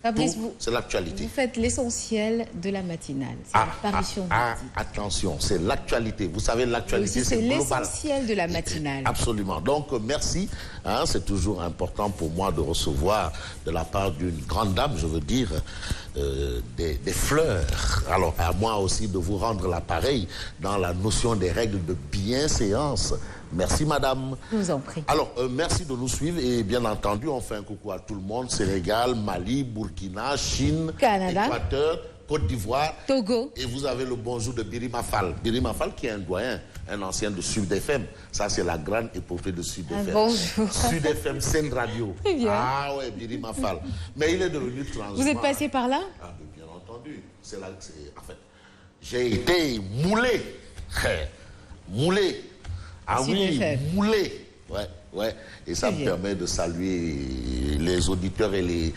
Fabrice, c'est l'actualité. Vous faites l'essentiel de la matinale. C'est l'apparition attention, c'est l'actualité. Vous savez, l'actualité, c'est global. L'essentiel de la matinale. Absolument. Donc, merci. Hein, c'est toujours important pour moi de recevoir de la part d'une grande dame, je veux dire, des fleurs. Alors, à moi aussi de vous rendre l'appareil dans la notion des règles de bienséance. Merci, madame. Je vous en prie. Alors, merci de nous suivre et bien entendu, on fait un coucou à tout le monde. Sénégal, Mali, Burkina, Chine, Canada, Équateur, Côte d'Ivoire, Togo. Et vous avez le bonjour de Birima Fall. Birima Fall qui est un doyen, un ancien de Sud FM. Ça, c'est la grande épopée de Sud FM. Bonjour. Sud FM, Seine Radio. Très bien. Ah ouais, Birima Fall. Mais il est devenu transhumant. Vous êtes passé par là? Ah, bien entendu. C'est là que en fait, j'ai été moulé. Moulé. Ah oui, moulé. Ouais, ouais. Et ça me permet de saluer les auditeurs et les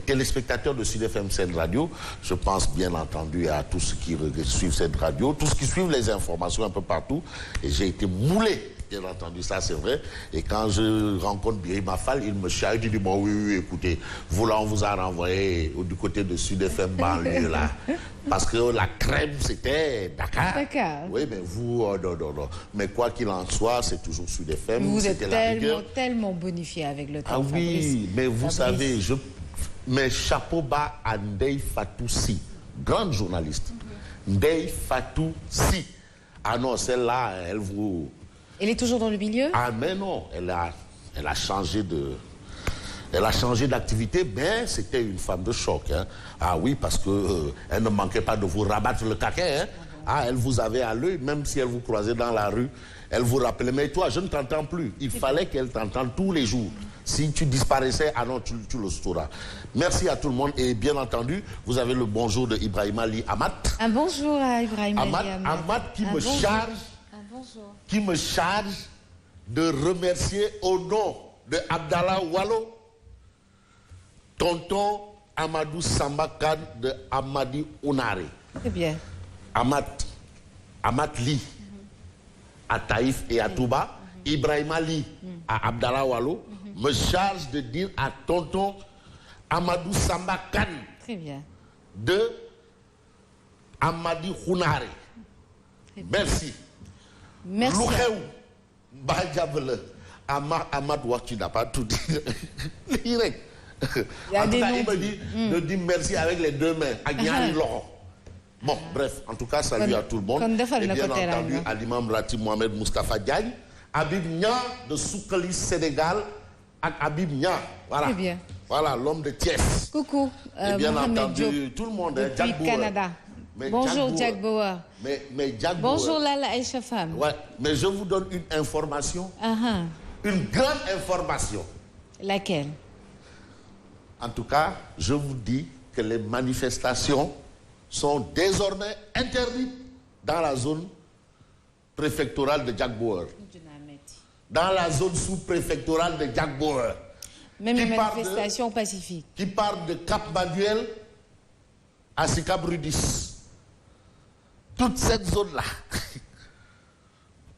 téléspectateurs de Sud FM Seine Radio. Je pense bien entendu à tous ceux qui suivent cette radio, tous ceux qui suivent les informations un peu partout. Et j'ai été moulé. Bien entendu, ça c'est vrai. Et quand je rencontre Birima Fall, il me charge, il dit bon oui, écoutez, vous là on vous a renvoyé du côté de Sud FM banlieue là. Parce que la crème c'était Dakar. Dakar. Oui, mais vous, non. Mais quoi qu'il en soit, c'est toujours Sud FM. Vous êtes tellement bonifié avec le temps. Ah oui, Fabrice. Mais vous savez, mais chapeau bas à Ndeye Fatou Si, grande journaliste. Ndeye Fatou Si. Ah non, celle-là, elle vous... Elle est toujours dans le milieu? Ah mais non, elle a changé d'activité, mais c'était une femme de choc. Hein. Ah oui, parce que elle ne manquait pas de vous rabattre le caquet. Hein. Ah, elle vous avait à l'œil, même si elle vous croisait dans la rue, elle vous rappelait, mais toi, je ne t'entends plus. Il fallait qu'elle t'entende tous les jours. Si tu disparaissais, ah non, tu le sauras. Merci à tout le monde et bien entendu, vous avez le bonjour de Ibrahima Ali Amat. Un bonjour à Ibrahima Ali Amat. Amat qui me charge. Qui me charge de remercier au nom de Abdallah Wallo, tonton Amadou Sambakan de Amadi Ounare. Très bien. Amat Li à Taïf et à Touba, Ibrahim Ali à Abdallah Wallo, me charge de dire à tonton Amadou Sambakan de Amadi Ounare. Merci. Merci. Amad tu n'as pas tout dit. Il me dit de dire merci avec les deux mains. Bon, bref, en tout cas, salut à tout le monde. Et bien entendu, à l'imam Rati Mohamed Moustapha Diagne, Habib Nia de Soukali, Sénégal, avec Habib Nia. Voilà. Voilà, l'homme de Thiès. Coucou. Et bien entendu, tout le monde. Depuis Canada. Bonjour Jack Bauer. Mais Jack Bonjour Bauer. Lala Aïcha Femme. Ouais, mais je vous donne une information. Une grande information. Laquelle? En tout cas, je vous dis que les manifestations sont désormais interdites dans la zone préfectorale de Jack Bauer. Dans la zone sous-préfectorale de Jack Bauer. Même les manifestations pacifiques. Qui partent de Cap Manuel à Sicap Rudis. Toute cette zone-là,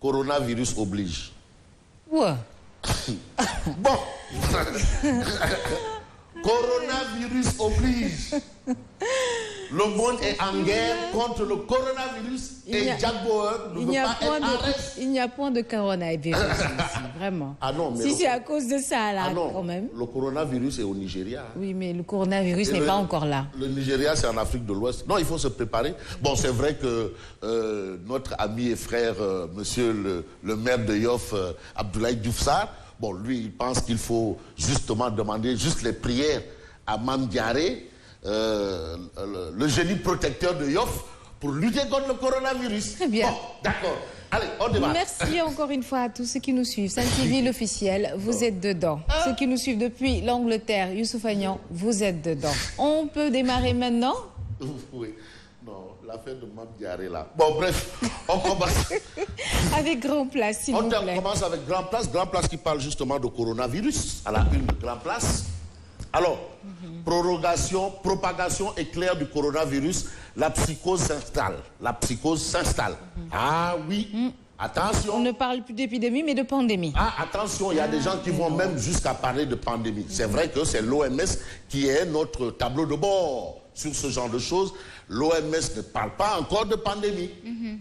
coronavirus oblige. Ouais. Bon. Coronavirus oblige. Le monde est en guerre contre le coronavirus et Jack Bauer ne veut pas être en reste. Il n'y a point de coronavirus ici, vraiment. Ah non, mais si c'est à cause de ça, là, quand même. Le coronavirus est au Nigeria. Oui, mais le coronavirus n'est pas encore là. Le Nigeria, c'est en Afrique de l'Ouest. Non, il faut se préparer. Bon, c'est vrai que notre ami et frère, monsieur le maire de Yoff, Abdoulaye Diouf Sarr, bon, lui, il pense qu'il faut justement demander juste les prières à Mame Diaré, le génie protecteur de Yoff, pour lutter contre le coronavirus. Très bien. Bon, d'accord. Allez, on démarre. Merci encore une fois à tous ceux qui nous suivent. Sen TV, l'officiel, vous êtes dedans. Ceux qui nous suivent depuis l'Angleterre, Youssouf Agnan, vous êtes dedans. On peut démarrer maintenant? Oui. Non, l'affaire de Mame Diaré là. Bon, bref, on commence. Avec Grand Place, s'il vous plaît. On commence avec Grand Place. Grand Place qui parle justement de coronavirus. À la une de Grand Place. Alors, propagation éclair du coronavirus, la psychose s'installe. La psychose s'installe. Ah oui, Attention. On ne parle plus d'épidémie, mais de pandémie. Ah, attention, il y a des gens qui vont même jusqu'à parler de pandémie. C'est vrai que c'est l'OMS qui est notre tableau de bord sur ce genre de choses. L'OMS ne parle pas encore de pandémie.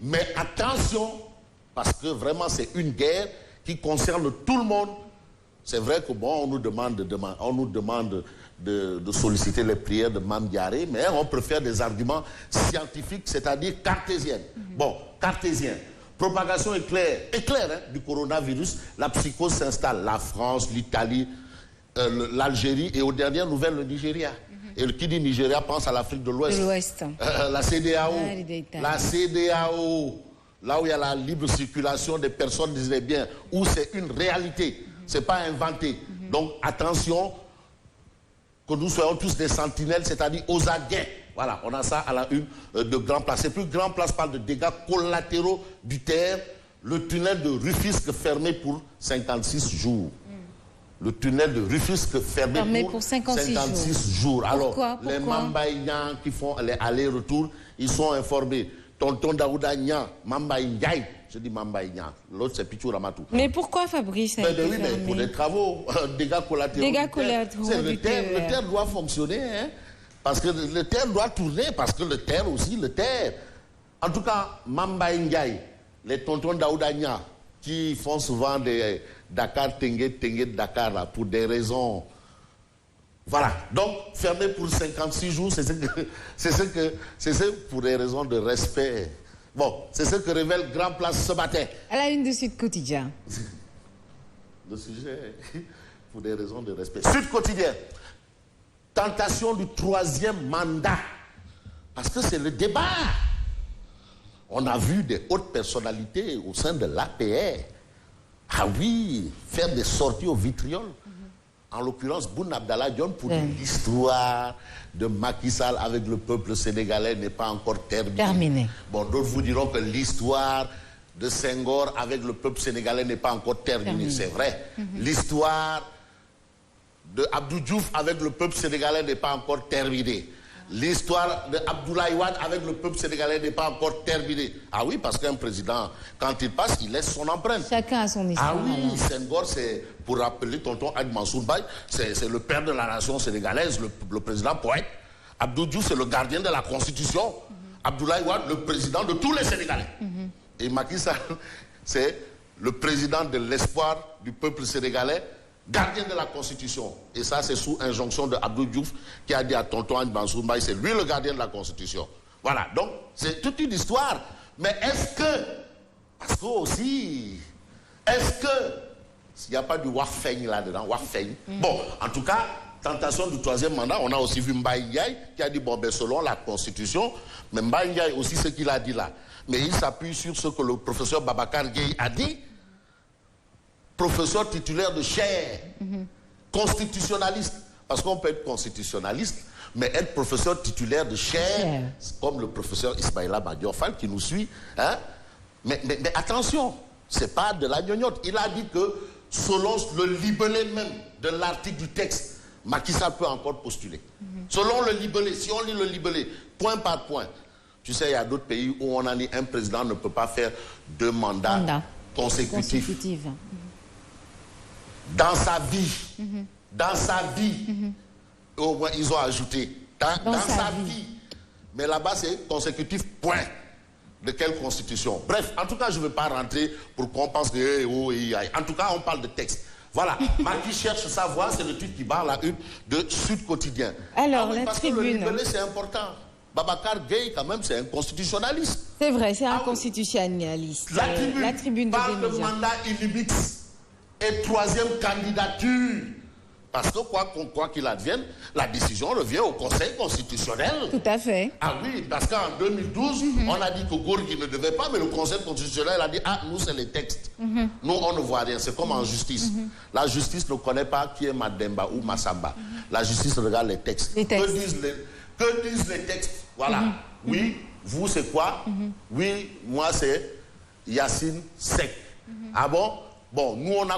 Mais attention, parce que vraiment c'est une guerre qui concerne tout le monde. C'est vrai que bon, on nous demande de solliciter les prières de Mame Diarra, mais on préfère des arguments scientifiques, c'est-à-dire cartésiens. Bon, cartésien. Propagation éclair hein, du coronavirus, la psychose s'installe. La France, l'Italie, l'Algérie et aux dernières nouvelles, le Nigeria. Et qui dit Nigeria pense à l'Afrique de l'Ouest. La CEDEAO. La CEDEAO. Là où il y a la libre circulation des personnes, disait bien, où c'est une réalité. C'est pas inventé. Donc attention, que nous soyons tous des sentinelles, c'est-à-dire aux aguets. Voilà, on a ça à la une de Grand Place. Et puis Grand Place parle de dégâts collatéraux du terre. Le tunnel de Rufisque fermé pour 56 jours. Le tunnel de Rufisque fermé pour 56 jours. Alors, Pourquoi les Mambaïniens qui font les allers-retours, ils sont informés. Tonton Daouda Nya, Mambaïniaï, je dis Mambaïnia, l'autre c'est Pichou Ramatou. Mais pourquoi Fabrice mais pour des travaux, dégâts collatéraux. Le terre doit fonctionner, hein, parce que le terre doit tourner, parce que le terre aussi, le terre. En tout cas, Mambaïniaï, les tontons Daouda Nya, qui font souvent des Dakar, Tengue Dakar, là, pour des raisons... Voilà, donc fermé pour 56 jours, c'est pour des raisons de respect. Bon, c'est ce que révèle Grand Place ce matin. À la une de Sud Quotidien. Le sujet, pour des raisons de respect. Sud Quotidien, tentation du 3e mandat. Parce que c'est le débat. On a vu des hautes personnalités au sein de l'APR. Ah oui, faire des sorties au vitriol. En l'occurrence, Boun Abdallah Dionne pour l'histoire de Macky Sall avec le peuple sénégalais n'est pas encore terminée. Bon, d'autres vous diront que l'histoire de Senghor avec le peuple sénégalais n'est pas encore terminée. C'est vrai. L'histoire de Abdou Diouf avec le peuple sénégalais n'est pas encore terminée. L'histoire de Abdoulaye Wade avec le peuple sénégalais n'est pas encore terminée. Ah oui, parce qu'un président, quand il passe, il laisse son empreinte. Chacun a son histoire. Ah oui, Senghor, c'est, pour rappeler tonton Hadj Mansour Baye, c'est le père de la nation sénégalaise, le président poète. Abdou Diouf, c'est le gardien de la Constitution. Abdoulaye Wade, le président de tous les Sénégalais. Et Macky Sall, c'est le président de l'espoir du peuple sénégalais, gardien de la Constitution. Et ça, c'est sous injonction de Abdou Diouf qui a dit à tonton Hadj Mansour Baye, c'est lui le gardien de la Constitution. Voilà, donc c'est toute une histoire. Mais est-ce que, parce que aussi, est-ce que, s'il n'y a pas du Wafeng là-dedans, Wafeng, bon, en tout cas, tentation du 3e mandat, on a aussi vu Mbaye Ndiaye qui a dit, bon, ben selon la Constitution, mais Mbaye Ndiaye aussi ce qu'il a dit là. Mais il s'appuie sur ce que le professeur Babacar Gueye a dit, professeur titulaire de chaire, constitutionnaliste, parce qu'on peut être constitutionnaliste, mais être professeur titulaire de chaire, comme le professeur Ismaïla Madior Fall qui nous suit, hein? Mais attention, c'est pas de la gnognotte. Il a dit que selon le libellé même de l'article du texte, Macky Sall peut encore postuler. Selon le libellé, si on lit le libellé, point par point, tu sais, il y a d'autres pays où on a dit un président ne peut pas faire 2 mandats consécutifs. Dans sa vie, au moins ils ont ajouté, dans sa vie. Mais là-bas, c'est consécutif, point. De quelle constitution? Bref, en tout cas, je ne veux pas rentrer pour qu'on pense que... En tout cas, on parle de texte. Voilà, Macky cherche sa voix, c'est le titre qui barre la une de Sud Quotidien. Alors, la tribune... que le libellé, c'est important. Babacar Gueye, quand même, c'est un constitutionnaliste. C'est vrai, c'est un constitutionnaliste. La tribune parle de mandat illimix et 3e candidature. Parce que quoi qu'il advienne, la décision revient au Conseil constitutionnel. Tout à fait. Ah oui, parce qu'en 2012, on a dit que Gorgui ne devait pas, mais le Conseil constitutionnel a dit, ah, nous, c'est les textes. Nous, on ne voit rien. C'est comme en justice. La justice ne connaît pas qui est Mademba ou Massamba. La justice regarde les textes. Que disent les textes? Voilà. Oui, vous, c'est quoi? Oui, moi, c'est Yacine Seck. Ah bon? Bon, nous, on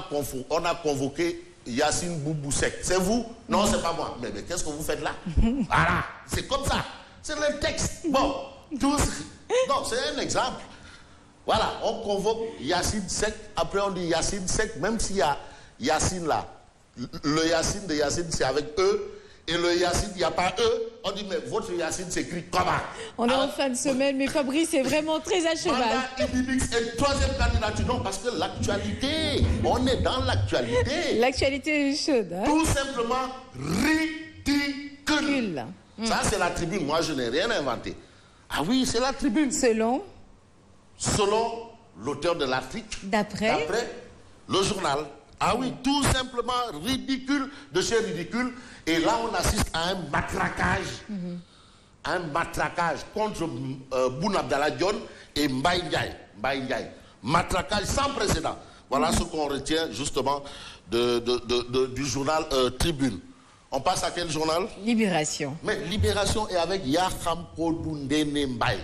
a convoqué Yacine Boubou Seck. C'est vous? Non, c'est pas moi. Mais qu'est-ce que vous faites là? Voilà, c'est comme ça. C'est le texte. Bon, tous... Non, c'est un exemple. Voilà, on convoque Yacine Seck, après on dit Yacine Seck, même s'il y a Yacine là. Le Yacine de Yacine, c'est avec eux. Et le Yacine, il n'y a pas eux. On dit, mais votre Yacine s'écrit comment? On est en fin de semaine, mais Fabrice est vraiment très à cheval. Ibibix est troisième candidature. Non, parce que l'actualité, on est dans l'actualité. L'actualité est chaude. Hein? Tout simplement ridicule. Ça, c'est la tribune. Moi, je n'ai rien inventé. Ah oui, c'est la tribune. Selon l'auteur de l'article. D'après le journal. Ah oui, tout simplement ridicule de chez ridicule. Et là, on assiste à un matraquage. Un matraquage contre Boun Abdallah Dionne et Mbaye Ndiaye. Matraquage sans précédent. Voilà ce qu'on retient justement du journal Tribune. On passe à quel journal? Libération. Mais Libération est avec Yaham Kodou Ndene Mbaye.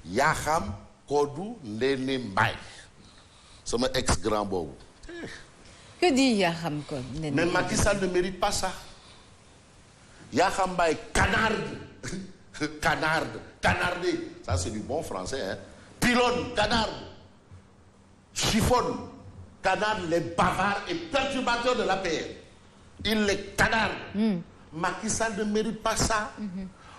Yaham Kodou Ndene Mbaye. C'est mon ex-grand beau. Que dit Yaham Kodou Ndene Mbaye? Mais Macky Sall ne mérite pas ça. Yaham Mbaye canardé. Ça c'est du bon français. Hein? Pilonne, canarde. Chiffonne, canarde, les bavards et perturbateurs de l'APR. Il les canarde. Macky Sall ne mérite pas ça.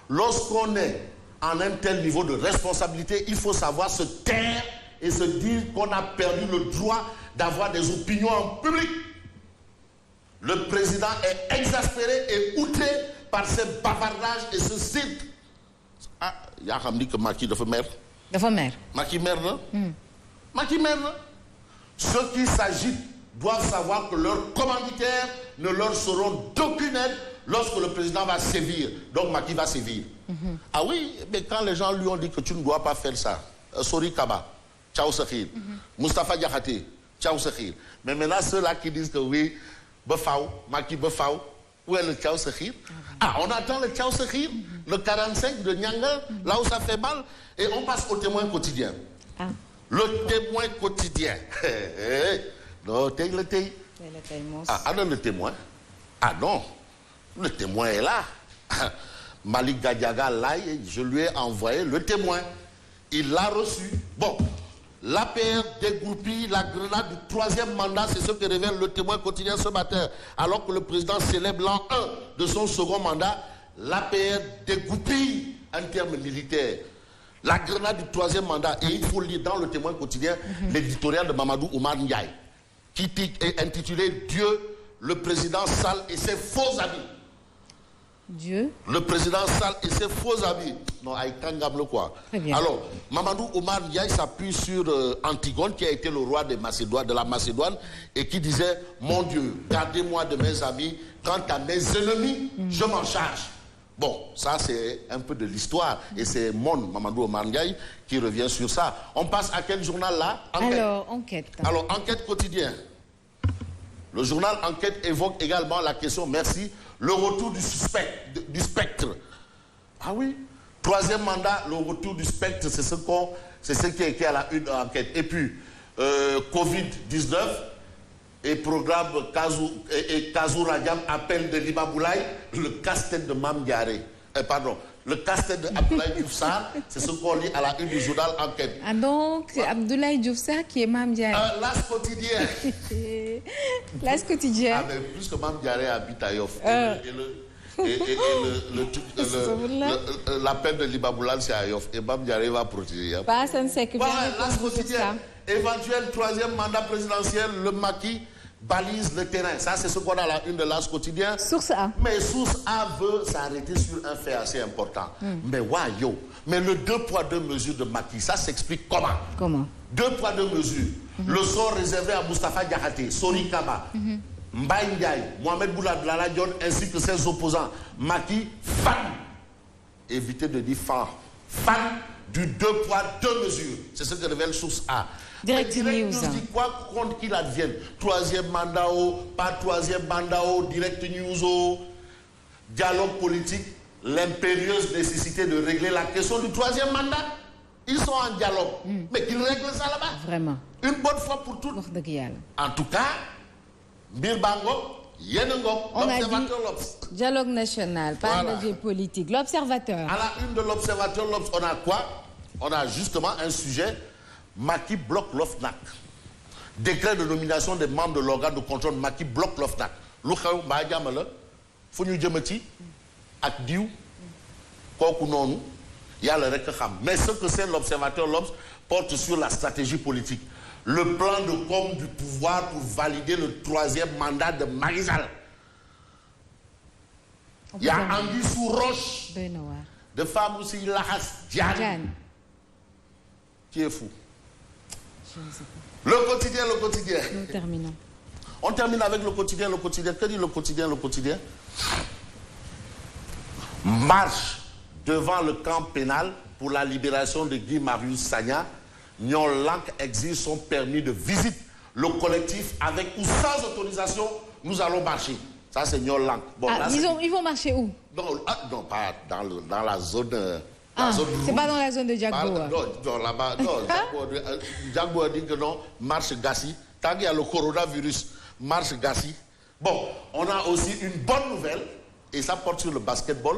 Lorsqu'on est en un tel niveau de responsabilité, il faut savoir se taire et se dire qu'on a perdu le droit d'avoir des opinions en public. Le président est exaspéré et outré par ces bavardages et ce site. Ah, il y a dit que Macky doit faire maire. Macky maire, non? Macky maire, non? Ceux qui s'agitent doivent savoir que leurs commanditaires ne leur seront d'aucune aide lorsque le président va sévir. Donc Macky va sévir. Ah oui, mais quand les gens lui ont dit que tu ne dois pas faire ça, Sori Kaba, Tchao Sekhir, Moustapha Diakhaté, Tchao Sekhir. Mais maintenant ceux-là qui disent que oui, Befaou, Macky Befaou, où est le Tchao Sekhir? Ah, on attend le Tchao Sekhir, le 45 de Nyanga, là où ça fait mal, et on passe au témoin quotidien. Ah. Le témoin quotidien. Non, le témoin. Ah, non, le témoin. Ah non, le témoin est là. Malik Gadiaga, là, je lui ai envoyé le témoin. Il l'a reçu. Bon, l'APR dégoupille la grenade du troisième mandat, c'est ce que révèle le témoin quotidien ce matin. Alors que le président célèbre l'an 1 de son second mandat, l'APR dégoupille en termes militaires la grenade du troisième mandat. Et il faut lire dans le témoin quotidien l'éditorial de Mamadou Oumar Ndiaye, qui est intitulé « Dieu, le président Sall et ses faux amis ». Dieu. Le président Sall et ses faux amis. Non, Aïkangam le quoi. Alors, Mamadou Oumar Ndiaye s'appuie sur Antigone, qui a été le roi de la Macédoine, et qui disait « Mon Dieu, gardez-moi de mes amis, quant à mes ennemis, je m'en charge ». Bon, ça c'est un peu de l'histoire, et c'est Mamadou Oumar Ndiaye qui revient sur ça. On passe à quel journal là? Enquête. Alors, Enquête. Alors, Enquête quotidien. Le journal Enquête évoque également la question, merci, le retour du spectre. Ah oui, troisième mandat, le retour du spectre, c'est ce qui est écrit à la une d'Enquête. Et puis, Covid-19 et programme Kazou Radiam, appel de Liba Boulaye, le casse-tête de Mame Diaré. Pardon, le casse-tête de Abdoulaye Diouf Sarr, c'est ce qu'on lit à la une du journal Enquête. Ah donc, c'est Abdoulaye Diouf Sarr qui est Mame Diaré. L'As quotidien. L'As quotidien. Ah mais plus que Mame Diaré habite à Yoff. L'appel de Liba Boulaye, c'est à Yoff. Et Mame Diaré va protéger. Pas ça ne sait que voilà, l'As quotidien. Éventuel troisième mandat présidentiel, le Macky balise le terrain. Ça, c'est ce qu'on a à la une de l'As quotidien. Source A. Mais Source A veut s'arrêter sur un fait assez important. Mais waouh, mais le 2 poids 2 mesures de Macky, ça s'explique comment? Comment? 2 poids 2 mesures. Le sort réservé à Moustapha Diakhaté, Sori Kaba, Mbaye Ndiaye, Mohamed Boun Abdallah Dionne ainsi que ses opposants. Macky, fan. Évitez de dire fan du 2 poids 2 mesures. C'est ce que révèle Source A. Direct News. Dit quoi compte qu'il advienne? Troisième mandat, pas troisième mandat, Direct News, dialogue politique, l'impérieuse nécessité de régler la question du troisième mandat. Ils sont en dialogue. Mais qu'ils règlent ça là-bas. Vraiment. Une bonne fois pour toutes. En tout cas, Bilbango, Yenengo, l'Observateur l'Obs. Dialogue national, pas de politique. L'Observateur. À la une de l'Observateur l'Obs, on a quoi? On a justement un sujet Macky bloque l'OFNAC. Décret de nomination des membres de l'organe de contrôle Macky bloque l'OFNAC. Lu xew mbaa jàmm la fu ñu jëmati ak diw kooku noonu yàlla rek xam. Mais ce que c'est l'observateur l'Obs porte sur la stratégie politique. Le plan de com du pouvoir pour valider le 3e mandat de Macky Sall. Il y a Anguille sous roche. De femmes aussi Lahas Diane. Qui est fou. Le quotidien. Nous terminons. On termine avec le quotidien. Que dit le quotidien? Marche devant le camp pénal pour la libération de Guy Marius Sagna. Nyon Lank exige son permis de visite. Le collectif, avec ou sans autorisation, nous allons marcher. Ça, c'est Nyon Lank. Bon, ils vont marcher où? Non, pas dans la zone... c'est pas dans la zone de Jagbo. Non, là-bas, non. Jagbo a dit que non, marche Gassi. Tant qu'il y a le coronavirus, marche Gassi. Bon, on a aussi une bonne nouvelle, et ça porte sur le basketball.